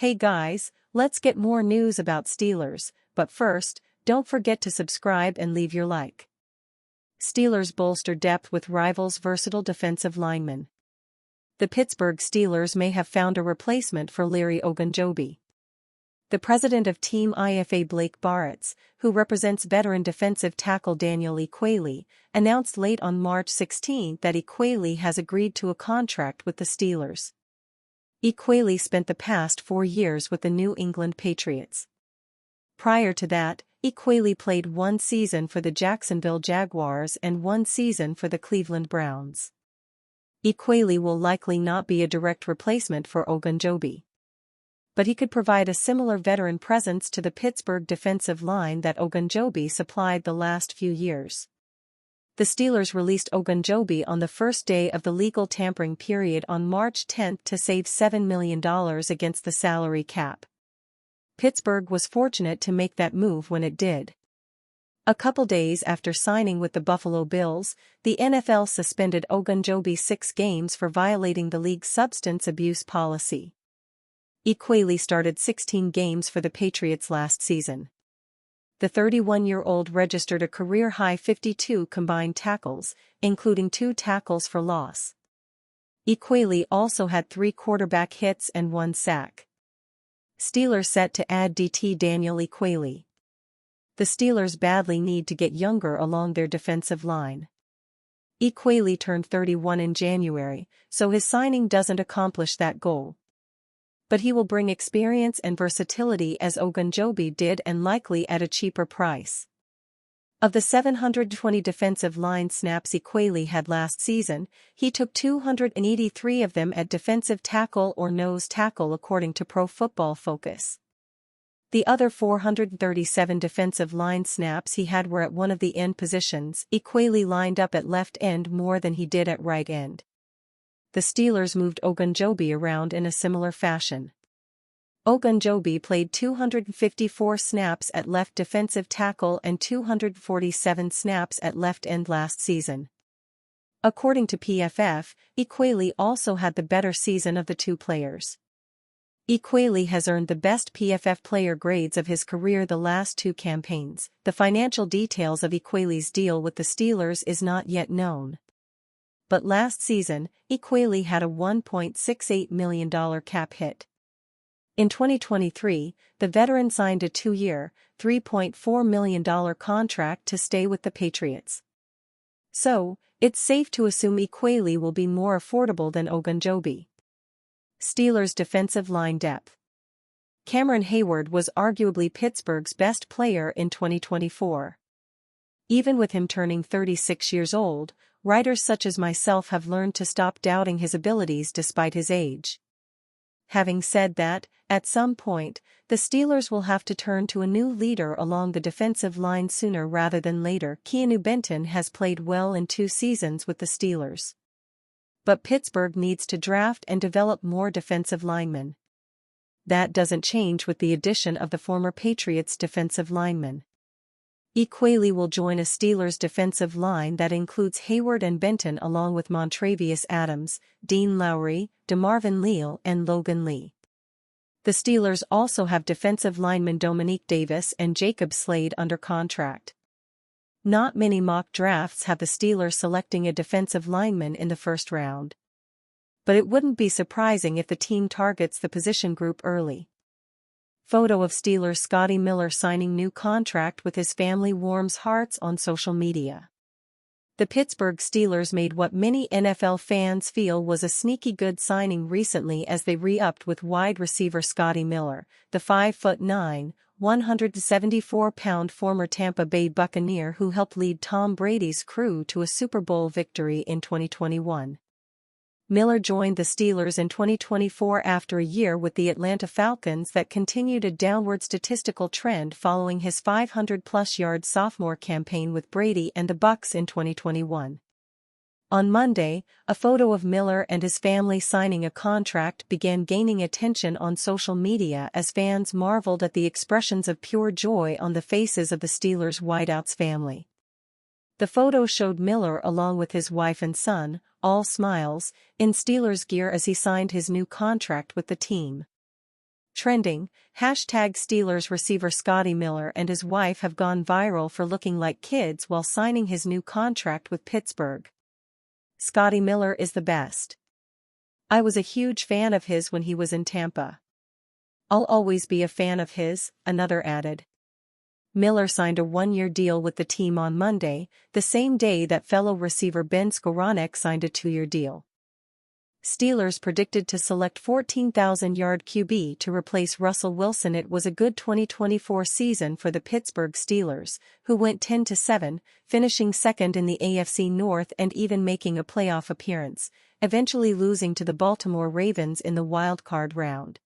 Hey guys, let's get more news about Steelers, but first, don't forget to subscribe and leave your like. Steelers bolster depth with rivals' versatile defensive linemen. The Pittsburgh Steelers may have found a replacement for Larry Ogunjobi. The president of Team IFA Blake Barretts, who represents veteran defensive tackle Daniel Equaly, announced late on March 16 that Equaly has agreed to a contract with the Steelers. Equaly spent the past 4 years with the New England Patriots. Prior to that, Equaly played 1 season for the Jacksonville Jaguars and 1 season for the Cleveland Browns. Equaly will likely not be a direct replacement for Ogunjobi, but he could provide a similar veteran presence to the Pittsburgh defensive line that Ogunjobi supplied the last few years. The Steelers released Ogunjobi on the first day of the legal tampering period on March 10 to save $7 million against the salary cap. Pittsburgh was fortunate to make that move when it did. A couple days after signing with the Buffalo Bills, the NFL suspended Ogunjobi 6 games for violating the league's substance abuse policy. Equaly started 16 games for the Patriots last season. The 31-year-old registered a career-high 52 combined tackles, including 2 tackles for loss. Equaly also had 3 quarterback hits and 1 sack. Steelers set to add DT Daniel Equaly. The Steelers badly need to get younger along their defensive line. Equaly turned 31 in January, so his signing doesn't accomplish that goal. But he will bring experience and versatility as Ogunjobi did, and likely at a cheaper price. Of the 720 defensive line snaps Equaly had last season, he took 283 of them at defensive tackle or nose tackle according to Pro Football Focus. The other 437 defensive line snaps he had were at one of the end positions. Equaly lined up at left end more than he did at right end. The Steelers moved Ogunjobi around in a similar fashion. Ogunjobi played 254 snaps at left defensive tackle and 247 snaps at left end last season. According to PFF, Equaly also had the better season of the 2 players. Equaly has earned the best PFF player grades of his career the last 2 campaigns. The financial details of Equaly's deal with the Steelers is not yet known. But last season, Equaly had a $1.68 million cap hit. In 2023, the veteran signed a 2-year, $3.4 million contract to stay with the Patriots. So, it's safe to assume Equaly will be more affordable than Ogunjobi. Steelers' defensive line depth. Cameron Heyward was arguably Pittsburgh's best player in 2024. Even with him turning 36 years old, writers such as myself have learned to stop doubting his abilities despite his age. Having said that, at some point, the Steelers will have to turn to a new leader along the defensive line sooner rather than later. Keanu Benton has played well in 2 seasons with the Steelers. But Pittsburgh needs to draft and develop more defensive linemen. That doesn't change with the addition of the former Patriots defensive linemen. Equaly will join a Steelers defensive line that includes Heyward and Benton along with Montravius Adams, Dean Lowry, DeMarvin Leal and Logan Lee. The Steelers also have defensive linemen Dominique Davis and Jacob Slade under contract. Not many mock drafts have the Steelers selecting a defensive lineman in the first round. But it wouldn't be surprising if the team targets the position group early. Photo of Steelers Scotty Miller signing new contract with his family warms hearts on social media. The Pittsburgh Steelers made what many NFL fans feel was a sneaky good signing recently as they re-upped with wide receiver Scotty Miller, the 5'9", 174-pound former Tampa Bay Buccaneer who helped lead Tom Brady's crew to a Super Bowl victory in 2021. Miller joined the Steelers in 2024 after a year with the Atlanta Falcons that continued a downward statistical trend following his 500-plus-yard sophomore campaign with Brady and the Bucs in 2021. On Monday, a photo of Miller and his family signing a contract began gaining attention on social media as fans marveled at the expressions of pure joy on the faces of the Steelers' wideouts family. The photo showed Miller along with his wife and son, all smiles, in Steelers gear as he signed his new contract with the team. Trending, #Steelers receiver Scotty Miller and his wife have gone viral for looking like kids while signing his new contract with Pittsburgh. Scotty Miller is the best. I was a huge fan of his when he was in Tampa. I'll always be a fan of his, another added. Miller signed a one-year deal with the team on Monday, the same day that fellow receiver Ben Skowronek signed a two-year deal. Steelers predicted to select 14,000-yard QB to replace Russell Wilson. It was a good 2024 season for the Pittsburgh Steelers, who went 10-7, finishing second in the AFC North and even making a playoff appearance, eventually losing to the Baltimore Ravens in the wild-card round.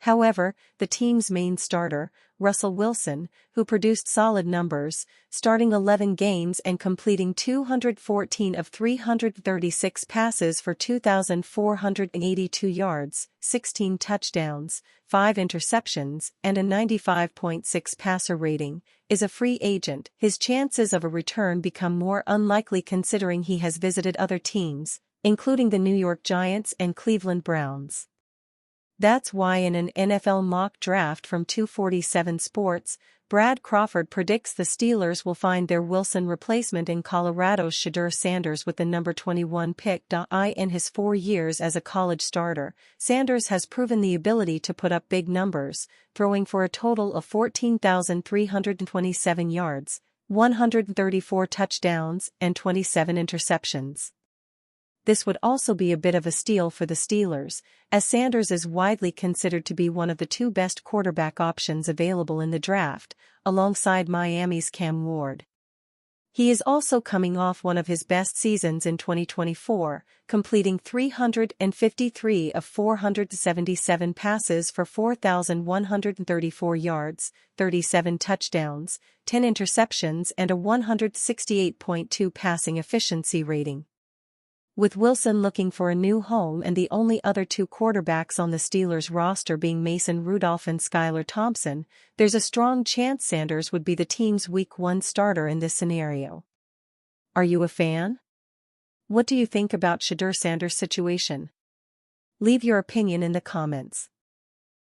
However, the team's main starter, Russell Wilson, who produced solid numbers, starting 11 games and completing 214 of 336 passes for 2,482 yards, 16 touchdowns, 5 interceptions, and a 95.6 passer rating, is a free agent. His chances of a return become more unlikely considering he has visited other teams, including the New York Giants and Cleveland Browns. That's why in an NFL mock draft from 247 Sports, Brad Crawford predicts the Steelers will find their Wilson replacement in Colorado's Shedeur Sanders with the number 21 pick. In his 4 years as a college starter, Sanders has proven the ability to put up big numbers, throwing for a total of 14,327 yards, 134 touchdowns, and 27 interceptions. This would also be a bit of a steal for the Steelers, as Sanders is widely considered to be one of the two best quarterback options available in the draft, alongside Miami's Cam Ward. He is also coming off one of his best seasons in 2024, completing 353 of 477 passes for 4,134 yards, 37 touchdowns, 10 interceptions and a 168.2 passing efficiency rating. With Wilson looking for a new home and the only other two quarterbacks on the Steelers roster being Mason Rudolph and Skylar Thompson, there's a strong chance Sanders would be the team's Week 1 starter in this scenario. Are you a fan? What do you think about Shedeur Sanders' situation? Leave your opinion in the comments.